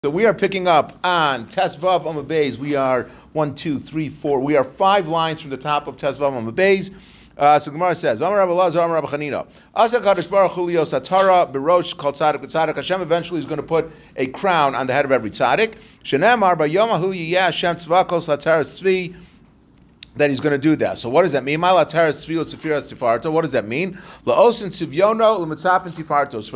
So we are picking up on Tesvav Amud Beis. We are 1, 2, 3, 4. We are 5 lines from the top of Tesvav Amud Beis. So Gemara says, Amar Rabbi Elazar, Amar Rabbi Chanina, Asa Kadosh Baruch Hu lios hatara berosh kol tzaddik v'tzaddik. Hashem eventually is going to put a crown on the head of every tzaddik. Shenemar b'yomahu yiyeh Hashem tzvakos lataras tzvi. That he's going to do that. So what does that mean? What does that mean? For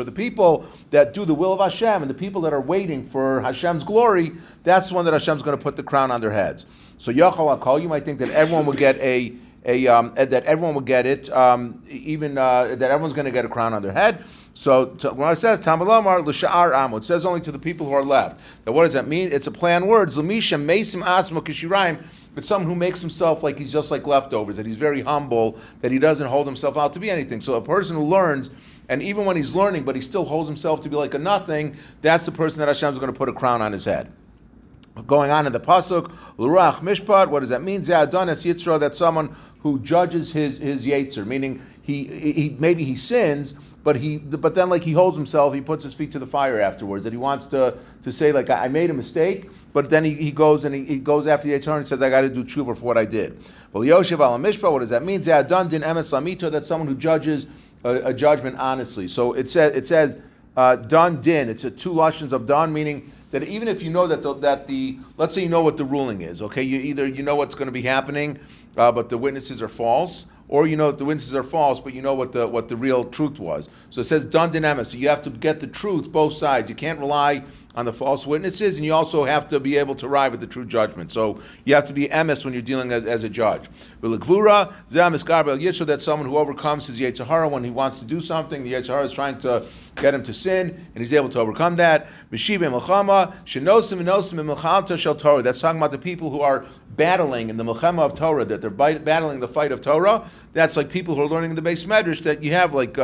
the people that do the will of Hashem and the people that are waiting for Hashem's glory, that's the one that Hashem's going to put the crown on their heads. So Yachal HaKol, you might think that everyone would get that everyone would get it, that everyone's going to get a crown on their head. So when it says Tamalomar l'sha'ar amo, it says only to the people who are left. Now what does that mean? It's a play on words. L'misha meisim asmo kishirayim. It's someone who makes himself like he's just like leftovers, that he's very humble, that he doesn't hold himself out to be anything. So a person who learns, and even when he's learning, but he still holds himself to be like a nothing, that's the person that Hashem is going to put a crown on his head. Going on in the pasuk, l'ruach mishpat. What does that mean? Ze'adon es yitzro. That's someone who judges his yetzer, meaning he maybe he sins, but then like he holds himself, he puts his feet to the fire afterwards. That he wants to say like I made a mistake, but then he goes and he goes after the yetzer and says I got to do tshuva for what I did. Well, yoshev al mishpat. What does that mean? Ze'adon din emes lamito. That's someone who judges a judgment honestly. So it says done din. It's two lashons of done, meaning that even if you know that the let's say you know what the ruling is, okay, you know what's going to be happening, but the witnesses are false, or you know that the witnesses are false, but you know what the real truth was. So it says done din emes. So you have to get the truth, both sides. You can't rely on the false witnesses, and you also have to be able to arrive at the true judgment. So you have to be emes when you're dealing as a judge. V'legvura zeh miskar b'el yitzro. That's someone who overcomes his yetzer hara when he wants to do something. The yetzer hara is trying to get him to sin, and he's able to overcome that. M'shiva milchama shenosim enosim milchamta shel Torah. That's talking about the people who are battling in the milchama of Torah, that they're battling the fight of Torah. That's like people who are learning in the Beis Medrash, that you have like.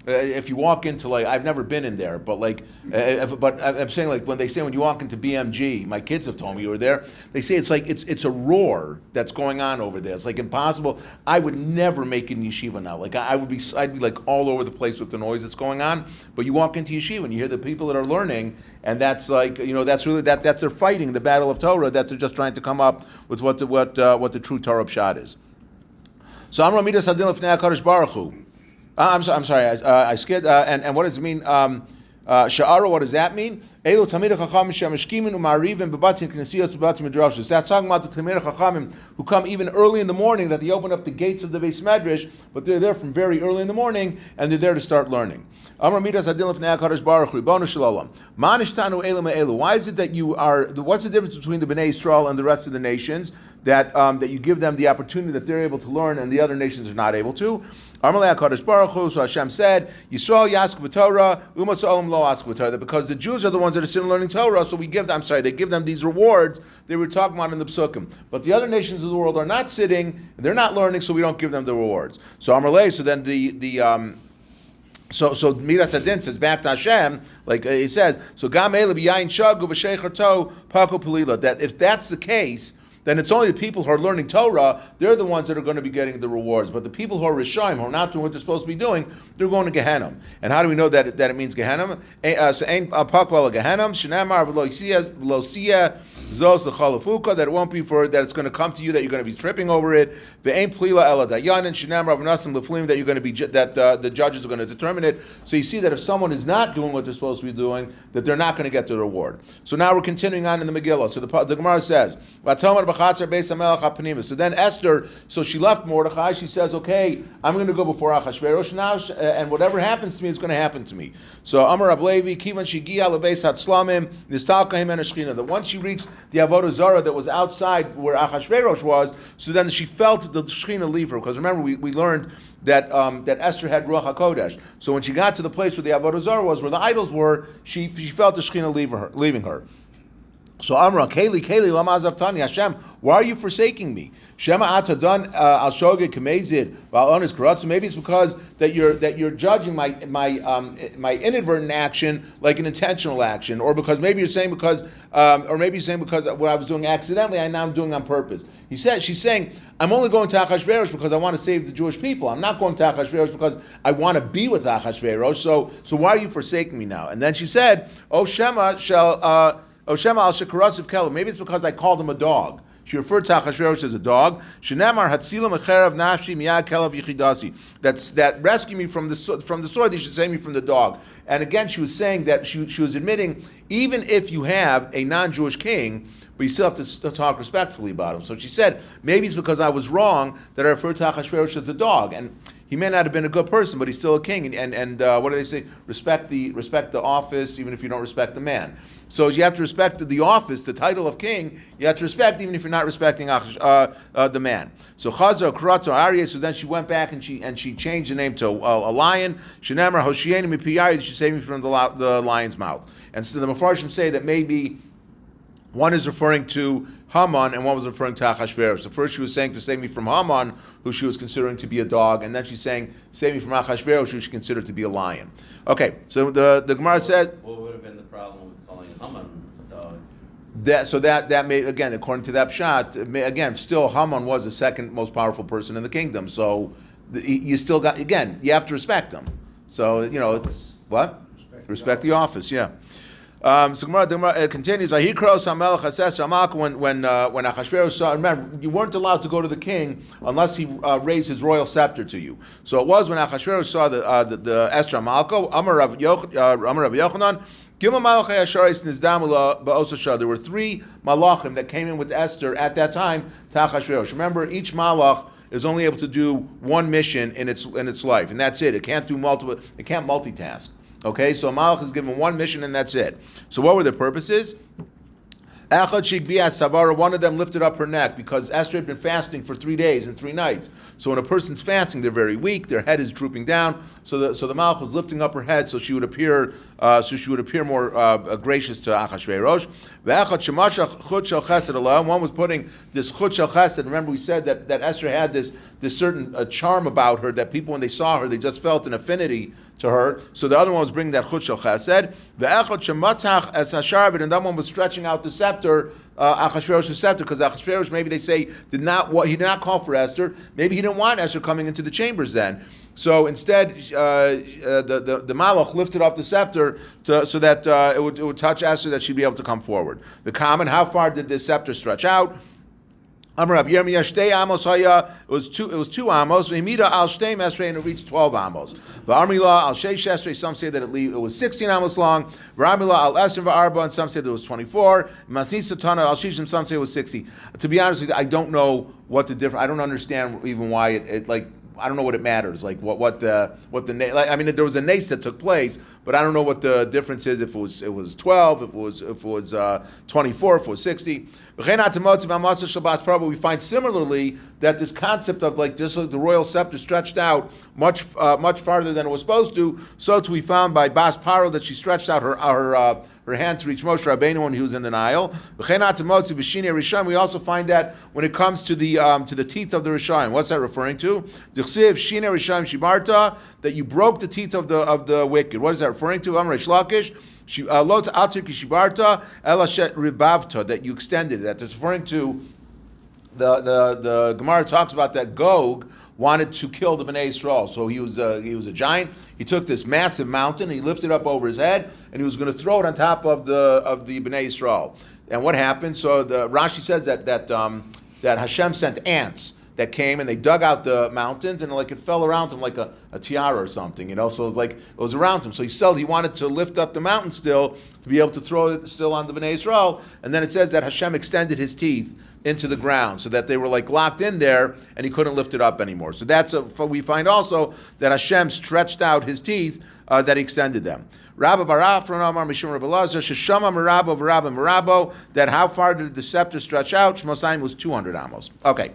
If you walk into like, I've never been in there, but like, but I'm saying like when they say when you walk into BMG, my kids have told me you were there. They say it's like it's a roar that's going on over there. It's like impossible. I would never make it in yeshiva now. Like I'd be like all over the place with the noise that's going on. But you walk into yeshiva and you hear the people that are learning, and that's like that's really that's they're fighting the battle of Torah. That they're just trying to come up with what the true Torah pshat is. So Amar Midas Hadin Lefnei HaKadosh Baruch Hu. I'm sorry, I skipped. And what does it mean? Sha'ara, what does that mean? Elu Tamid HaChachamim she'amishkimin u'ma'arivim bebatim knesiyos bebatim midrashos. That's talking about the Tamid HaChachamim who come even early in the morning, that they open up the gates of the Beis Medrash, but they're there from very early in the morning, and they're there to start learning. Amar Midas Hadin Lefnei HaKadosh Baruch Hu, Ribbono Shel Olam. Ma nishtanu elu me'elu. Why is it that what's the difference between the Bnei Yisrael and the rest of the nations? That you give them the opportunity that they're able to learn and the other nations are not able to. Amalei HaKadosh Baruch Hu, so Hashem said, Yisrael yasku b'Torah, umas olam lo asku b'Torah. That because the Jews are the ones that are sitting learning Torah, so they give them these rewards they were talking about in the Psukim. But the other nations of the world are not sitting, they're not learning, so we don't give them the rewards. So Amalei, so then So Midas Hadin says back to Hashem, like he says, so Gam Eila b'yayin shagu v'sheicher to paku pelila. That if that's the case, then it's only the people who are learning Torah, they're the ones that are going to be getting the rewards. But the people who are Rishaim, who are not doing what they're supposed to be doing, they're going to Gehenna. And how do we know that it means Gehenna? So Ein Pakwala Gehenna, Shinamar V'lo Siyah Zos L'Chalafuka, that it won't be that it's going to come to you, that you're going to be tripping over it. Ve'Ein Plila Ela Dayanin, Shinamar V'nasim L'Flim, that you're going to be, that the judges are going to determine it. So you see that if someone is not doing what they're supposed to be doing, that they're not going to get the reward. So now we're continuing on in the Megillah. So the Gemara says, so then Esther, so she left Mordechai. She says, "Okay, I'm going to go before Achashverosh now, and whatever happens to me is going to happen to me." So Amar Rab Levi, Kivan Shigia Lebeis Hatzlamim Nistalkahim and Ashchina. That once she reached the Avodah Zarah that was outside where Achashverosh was, so then she felt the Shechina leave her. Because remember, we learned that Esther had Ruach HaKodesh. So when she got to the place where the Avodah Zarah was, where the idols were, she felt the Shechina leaving her. So Amra, Keli, Lama Azavtani, Hashem, why are you forsaking me? Shema Atadan Al Shogeg Kamezid Val Onis Karatzu. Maybe it's because that you're judging my inadvertent action like an intentional action, or because maybe you're saying because what I was doing accidentally, I now am doing on purpose. She's saying, I'm only going to Achashverosh because I want to save the Jewish people. I'm not going to Achashverosh because I want to be with Achashverosh. So why are you forsaking me now? And then she said, Oh Shema shall Oshema al shekarasiv kelu. Maybe it's because I called him a dog. She referred to Achashverosh as a dog. Shenamar hatzilam echerav nafshi miyad kelav yichidasi. That rescue me from the sword. They should save me from the dog. And again, she was saying that she was admitting, even if you have a non-Jewish king, but you still have to talk respectfully about him. So she said, maybe it's because I was wrong that I referred to Achashverosh as a dog. And he may not have been a good person, but he's still a king. And what do they say? Respect the office, even if you don't respect the man. So you have to respect the office, the title of king. You have to respect, even if you're not respecting the man. So Chazar Karato Aryeh. So then she went back and she changed the name to a lion. Shenemar Hoshieni Mipiyari. She saved me from the lion's mouth. And so the Mefarshim say that maybe one is referring to Haman and one was referring to Achashverosh. So first she was saying to save me from Haman, who she was considering to be a dog, and then she's saying save me from Achashverosh, who she considered to be a lion. Okay, so the Gemara said, what would have been the problem with calling Haman a dog? That may, again, according to that pshat, again, still Haman was the second most powerful person in the kingdom. So you still got, again, you have to respect him. So what? Respect the office, yeah. So Gemara continues. When Achashverosh saw, remember, you weren't allowed to go to the king unless he raised his royal scepter to you. So it was when Achashverosh saw the Esther Malko, Amar Rav Yochanan. There were 3 malachim that came in with Esther at that time to Achashverosh. Remember, each malach is only able to do one mission in its life, and that's it. It can't do multiple. It can't multitask. Okay, so Malach is given one mission and that's it. So what were their purposes? One of them lifted up her neck because Esther had been fasting for 3 days and 3 nights. So when a person's fasting, they're very weak. Their head is drooping down. So the Malach was lifting up her head, so she would appear more gracious to Achashverosh. One was putting this chut shel chesed. Remember, we said that Esther had this certain charm about her that people, when they saw her, they just felt an affinity to her. So the other one was bringing that chut shel chesed. And that one was stretching out the scepter, Achashverosh's scepter, because Achashverosh, maybe they say, he did not call for Esther. Maybe he didn't want Esther coming into the chambers then. So instead, the Malach lifted up the scepter so that it would touch Esther, that she'd be able to come forward. The comment: how far did this scepter stretch out? Amar Rabbi Yirmiyah, Shtei Amos Haya. It was 2 Amos. V'Himida al Shtei Mesrei, and it reached 12 Amos. V'Amrila al Sheish Esrei. Some say that it was 16 Amos long. V'Amrila al Esrim v'Arba, and some say that it was 24. Masisa Tana al Shishim. Some say it was 60. To be honest with you, I don't know what the difference. I don't understand even why it like. I don't know what it matters. Like what the like, I mean, there was a nace that took place, but I don't know what the difference is. If it was 12, if it was 24, if it was 60. But we find similarly that this concept of like just like the royal scepter stretched out much farther than it was supposed to. So too we found by Bas Paro that she stretched out her hand to reach Moshe Rabbeinu when he was in the Nile. We also find that when it comes to the teeth of the Rishayim. What's that referring to? That you broke the teeth of the wicked. What is that referring to? That you extended. That's referring to the Gemara talks about that Gog wanted to kill the Bnei Yisrael. So he was a giant. He took this massive mountain, he lifted it up over his head, and he was going to throw it on top of the Bnei Yisrael. And what happened? So the Rashi says that Hashem sent ants that came and they dug out the mountains, and like it fell around him like a tiara or something, So it was like it was around him. So he wanted to lift up the mountain still to be able to throw it still on the Bnei Yisrael. And then it says that Hashem extended his teeth into the ground so that they were like locked in there and he couldn't lift it up anymore. So we find also that Hashem stretched out his teeth, that he extended them. Rabba Baraf from Amar Mishum Rabba Lazar Sheshama Merabo Varabba Merabo. That how far did the scepter stretch out? Shmosayim was 200 amos. Okay.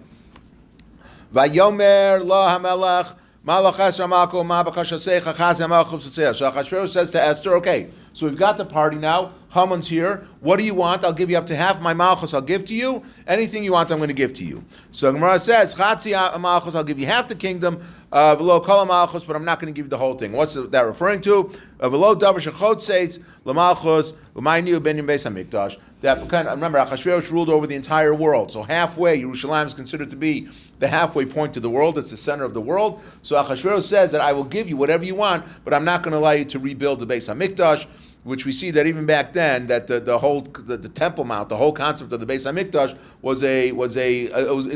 Vayomer la hamelach malach Esther malko ma bakashasecha chaz hamelach. So Achashverosh says to Esther, okay, so we've got the party now. Haman's here. What do you want? I'll give you up to half my malchus. I'll give to you. Anything you want, I'm going to give to you. So Gemara says, Chatzi malchus. I'll give you half the kingdom. V'lo kol malchus, but I'm not going to give you the whole thing. What's that referring to? V'lo davar shechot says l'malchus v'mayniu benyim beis hamikdash. That kind of, remember, Achashverosh ruled over the entire world. So halfway, Yerushalayim is considered to be the halfway point to the world. It's the center of the world. So Achashverosh says that I will give you whatever you want, but I'm not going to allow you to rebuild the Beis Hamikdash. which we see that even back then, that the whole Temple Mount, the whole concept of the Beis Hamikdash was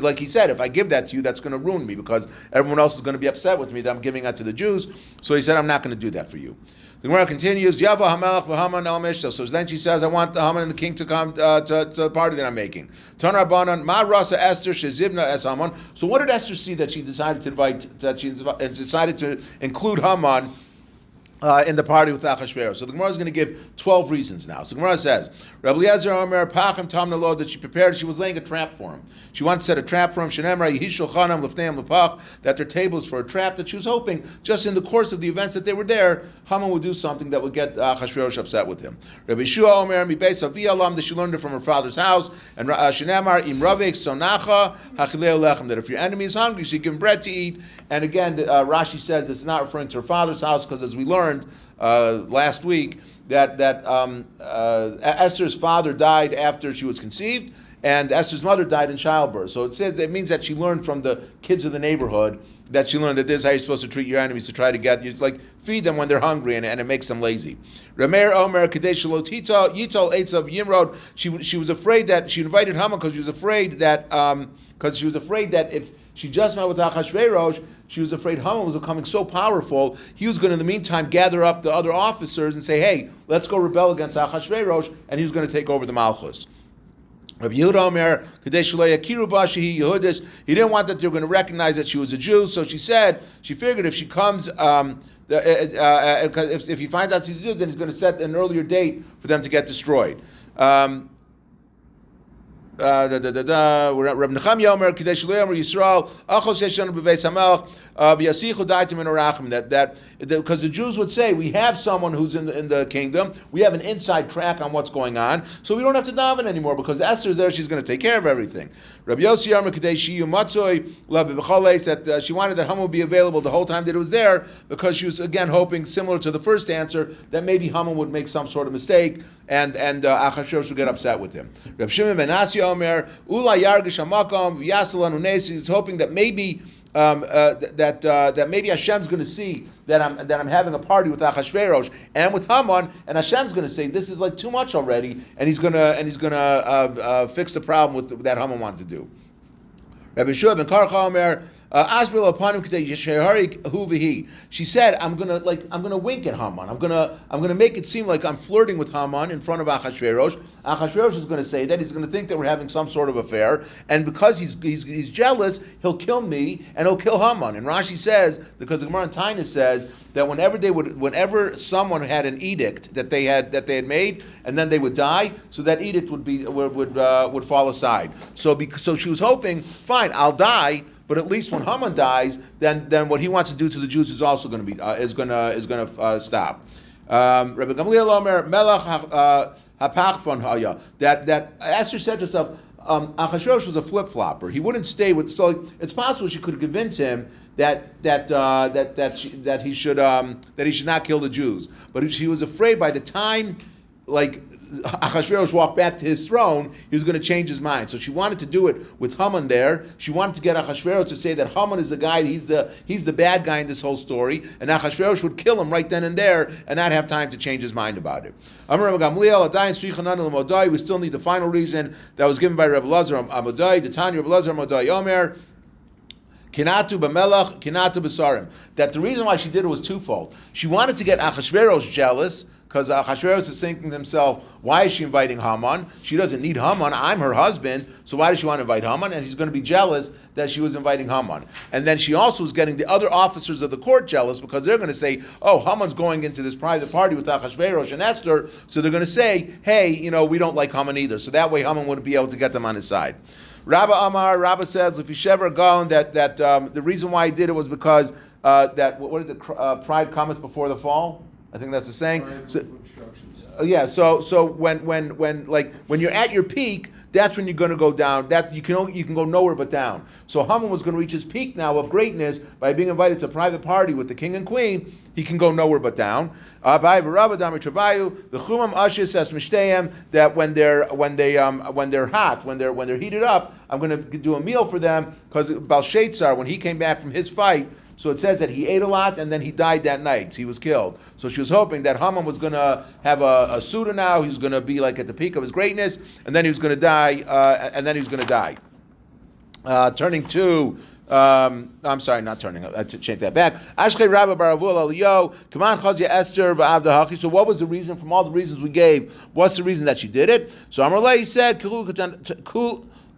like he said, if I give that to you, that's going to ruin me because everyone else is going to be upset with me that I'm giving that to the Jews. So he said, I'm not going to do that for you. The Gemara continues, Yava Hamelach v'Haman el Mishta. So then she says, I want the Haman and the king to come to the party that I'm making. Tana Rabbanan, Ma Rasa Esther Shezibna es Haman. So what did Esther see that she decided to decided to include Haman in the party with Achashverosh? So the Gemara is going to give 12 reasons now. So the Gemara says, Rabbi Eliezer Omer Pachim Tamna Lo, that she prepared, she was laying a trap for him. She wanted to set a trap for him. Shenemra Yihishul Chanam Lefneim Lepach, that their table is for a trap, that she was hoping just in the course of the events that they were there, Haman would do something that would get Achashverosh upset with him. Rabbi Shua Omer Mi Beis Avi Alam, that she learned it from her father's house, and Shenemar Im Ravek Sonacha Hachileu Lechem, that if your enemy is hungry, so you give him bread to eat. And again, Rashi says it's not referring to her father's house because, as we learned last week, that Esther's father died after she was conceived, and Esther's mother died in childbirth. So it means that she learned from the kids of the neighborhood, that she learned that this is how you're supposed to treat your enemies, to try to get you, like, feed them when they're hungry, and it makes them lazy. Rameir Omer Kadesh Lotita Yitol Eitzav Yimrod. She was afraid that she invited Haman because she was afraid that if she just met with Achashverosh, she was afraid Haman was becoming so powerful, he was going to, in the meantime, gather up the other officers and say, hey, let's go rebel against Achashverosh, and he was going to take over the Malchus. Rabbi Yehuda Omer, Kadesh Lo Yakiru Ba Shehi Yehudis. He didn't want that they were going to recognize that she was a Jew, so she figured if she comes, if he finds out she's a Jew, then he's going to set an earlier date for them to get destroyed. Reb Nechemia Omer Kadesh Lo Yomer Yisrael Achos Yeshanu B'Beis Hamelach V'Yasichu Daitim in Orachim, that because the Jews would say, we have someone who's in the kingdom, we have an inside track on what's going on, so we don't have to daven anymore because Esther's there, she's going to take care of everything. Rabbi Yossi Omer Kadesh Shiyu Matzoi La B'Choles, that she wanted that Haman would be available the whole time that it was there, because she was again hoping, similar to the first answer, that maybe Haman would make some sort of mistake and Achashverosh would get upset with him. Reb Shimon ben Asi Omer Ula Yargish Hamakom V'Yasel Anu Nes. He's hoping that maybe that maybe Hashem's going to see that I'm having a party with Achashverosh and with Haman, and Hashem's going to say this is like too much already, and he's going to fix the problem with that Haman wanted to do. Rabbi Shua ben Karcha Omer Asbril upon him. She said, I'm gonna wink at Haman. I'm gonna make it seem like I'm flirting with Haman in front of Achashverosh. Achashverosh is going to say that, he's going to think that we're having some sort of affair, and because he's jealous, he'll kill me and he'll kill Haman. And Rashi says, because the Gemara in Tainus says that whenever someone had an edict that they had made, and then they would die, so that edict would fall aside. So she was hoping, fine, I'll die, but at least when Haman dies, then what he wants to do to the Jews is also going to be stop. Rabbi Gamliel Omer Melach Hapachvan Haya, that Esther said to herself, Achashverosh was a flip flopper. He wouldn't stay with. So it's possible she could convince him that he should not kill the Jews. But she was afraid by the time Achashverosh walked back to his throne, he was going to change his mind. So she wanted to do it with Haman there. She wanted to get Achashverosh to say that Haman is the guy, he's the bad guy in this whole story, and Achashverosh would kill him right then and there and not have time to change his mind about it. We still need the final reason that was given by Rebbe Lazar Amudai, the Tanya Rebbe Lazar Amudai Omer. Kinatu b'melach, kinatu b'sarim. That the reason why she did it was twofold. She wanted to get Achashverosh jealous, because Achashverosh is thinking to himself, why is she inviting Haman? She doesn't need Haman. I'm her husband, so why does she want to invite Haman? And he's going to be jealous that she was inviting Haman. And then she also was getting the other officers of the court jealous, because they're going to say, oh, Haman's going into this private party with Achashverosh and Esther, so they're going to say, hey, we don't like Haman either. So that way Haman wouldn't be able to get them on his side. Rabba says, if you shever gone, that the reason why he did it was because pride cometh before the fall. I think that's the saying. So when you're at your peak, that's when you're going to go down. That you can go nowhere but down. So Haman was going to reach his peak now of greatness by being invited to a private party with the king and queen. He can go nowhere but down. The chumam ashis says mishtayim, that when they're hot, when they're heated up, I'm going to do a meal for them, because Belshazzar, when he came back from his fight, So it says that he ate a lot and then he died that night. He was killed. So she was hoping that Haman was going to have a Suda now. He was going to be like at the peak of his greatness, and then he was going to die. Turning to, I'm sorry, not turning. I have to change that back. Ashkei Rabba Baravul Aliyo, Kaman Chazia Esther V'Avda Haki. So what was the reason? From all the reasons we gave, what's the reason that she did it? So Amarlei said, Kechulu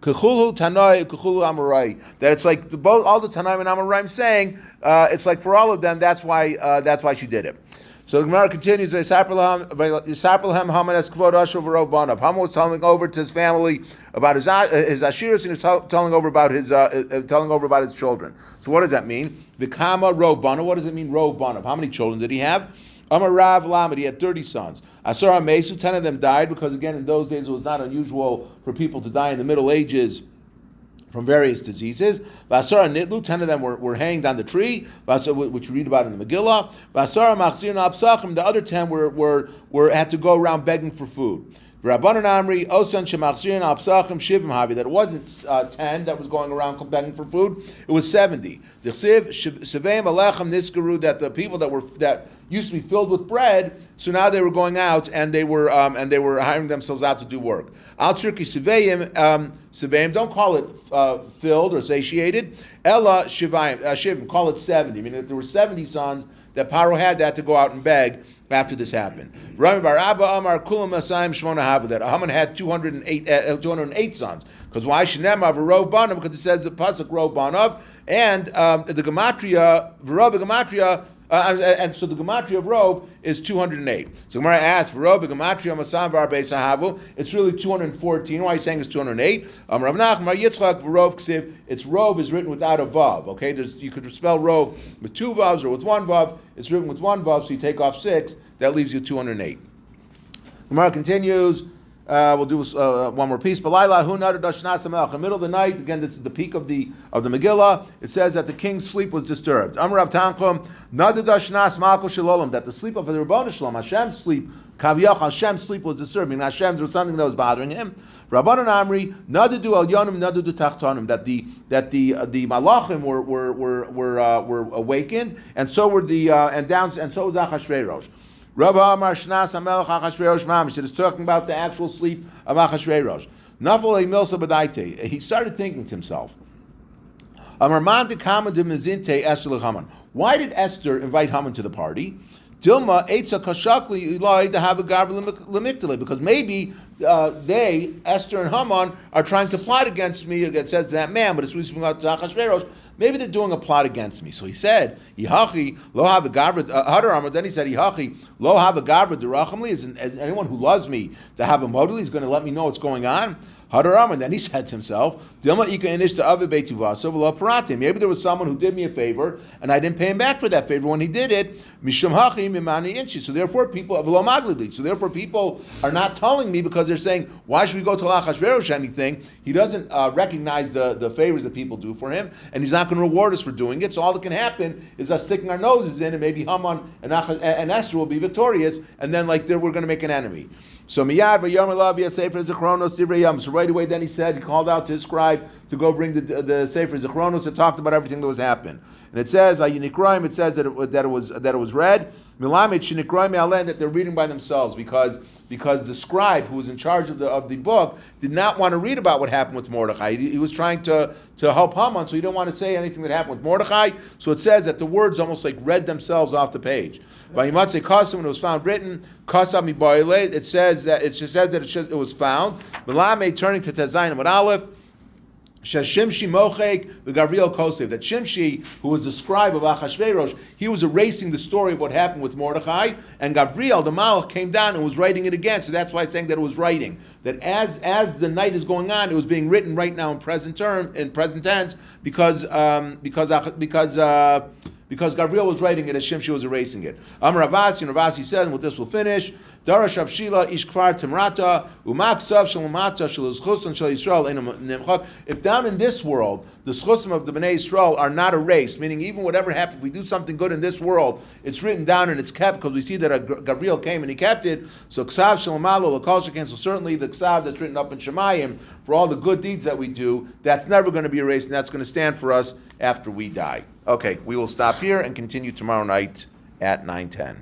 Tanoi, Kechulu Amorai. That it's like all the Tanaim and Amoraim saying, it's like for all of them, that's why she did it. So the Gemara continues, Haman was telling over to his family about his ashiras, and he was telling over about his children. So what does that mean? Vikama Rov Banav. What does it mean, Rov Banav? How many children did he have? Amar Rav Lamed, he had 30 sons. Asar HaMesu, 10 of them died, because again, in those days, it was not unusual for people to die in the Middle Ages from various diseases. Vasara Nitlu, 10 of them were hanged on the tree, which we read about in the Megillah. Vasara Machzir Apsachim, the other 10 had to go around begging for food. Rabbanan Amri, Osan Shemachzirin Apsachim Shivim Havi, that it wasn't 10 that was going around begging for food, it was 70. The Chsiv, Sheveim Alechem Niskaru, that the people that used to be filled with bread, so now they were going out and they were hiring themselves out to do work. Al Turki Seveim, don't call it filled or satiated. Ella Shivim, call it 70. Meaning that there were 70 sons that Paro had to go out and beg after this happened. Rami Bar Abba Amar Kulam Asayim Shmona Hava, that Haman had 208 sons. Because why? Shenema V'Rov Banav, because it says the pasuk Rov Banav, and the gematria V'Rov gematria. And so the gematria of Rov is 208. So Gemara asks, Rov gematria Masam V'Arbei Sahavu, it's really 214. Why are you saying it's 208? Rav Nachman Mar Yitzchak V'Rov Ksiv, it's Rov is written without a vav. Okay, you could spell Rov with 2 vavs or with 1 vav. It's written with 1 vav, so you take off 6. That leaves you 208. Gemara continues. We'll do one more piece. In the middle of the night, again, this is the peak of the Megillah. It says that the king's sleep was disturbed. Amrav Tanchum, that the sleep of the Rabbanu Shalom, Hashem's sleep, Kaviyach, Hashem's sleep was disturbed. Meaning Hashem, there was something that was bothering him. Rabbanan Amri, Nadadu al Yonim, Nadadu Tachtonim, that the Malachim were awakened, and so were and so was Achashverosh. Rabbi Amar Shnas HaMelech Achashverosh Mamish. It is talking about the actual sleep of Achashverosh. Nafal Milsa B'daite. He started thinking to himself, Amar Man Dekama de Mezinte Esther Haman. Why did Esther invite Haman to the party? Dilma Eitza Kashakli Eloi to have a Gavra Lemictale, because maybe they, Esther and Haman, are trying to plot against me. It says that man, but it's really speaking about Achashverosh. Maybe they're doing a plot against me. So he said, Yihachi lo have a gavra. Then he said, Yihachi lo have a gavra derachamli. Is anyone who loves me to have a model? He's going to let me know what's going on. And then he said to himself, maybe there was someone who did me a favor, and I didn't pay him back for that favor when he did it. So therefore people are not telling me, because they're saying, why should we go to Achashverosh anything? He doesn't recognize the favors that people do for him, and he's not going to reward us for doing it. So all that can happen is us sticking our noses in, and maybe Haman and Esther will be victorious, and then we're going to make an enemy. So miyad v'yom elav sefer zichronos divrei yom. So right away, then he called out to his scribe to go bring the sefer zichronos and talked about everything that was happened. And it says v'yinikroim. It says that it was read. Milamid shinikroim me'alen, that they're reading by themselves, because the scribe who was in charge of the book did not want to read about what happened with Mordechai. He was trying to help Haman, so he didn't want to say anything that happened with Mordechai. So it says that the words almost read themselves off the page. Vayimatze kasam, when it was found written, kasam mibayle, it says that it was found. Milame, turning to Tezayin with Aleph, Shimshi Mochek v'Gavriel Kosev, that Shimshi, who was the scribe of Achashverosh, he was erasing the story of what happened with Mordechai, and Gavriel, the Malach, came down and was writing it again. So that's why it's saying that it was writing. That as the night is going on, it was being written right now in present tense, because Gavriel was writing it as Shimshi was erasing it. Amar Ravasi, and Ravasi said, and with this we'll finish, Darash Avshila ish kfar timrata umaksav shalomata shaluzchusan shal Yisrael nimchak. If down in this world the schusim of the Bnei Yisrael are not erased, meaning even whatever happens, if we do something good in this world, it's written down and it's kept, because we see that Gavriel came and he kept it. So ksav shalomalo lakol sheken. So certainly the ksav that's written up in Shemayim for all the good deeds that we do, that's never going to be erased, and that's going to stand for us after we die. Okay, we will stop here and continue tomorrow night at 9:10.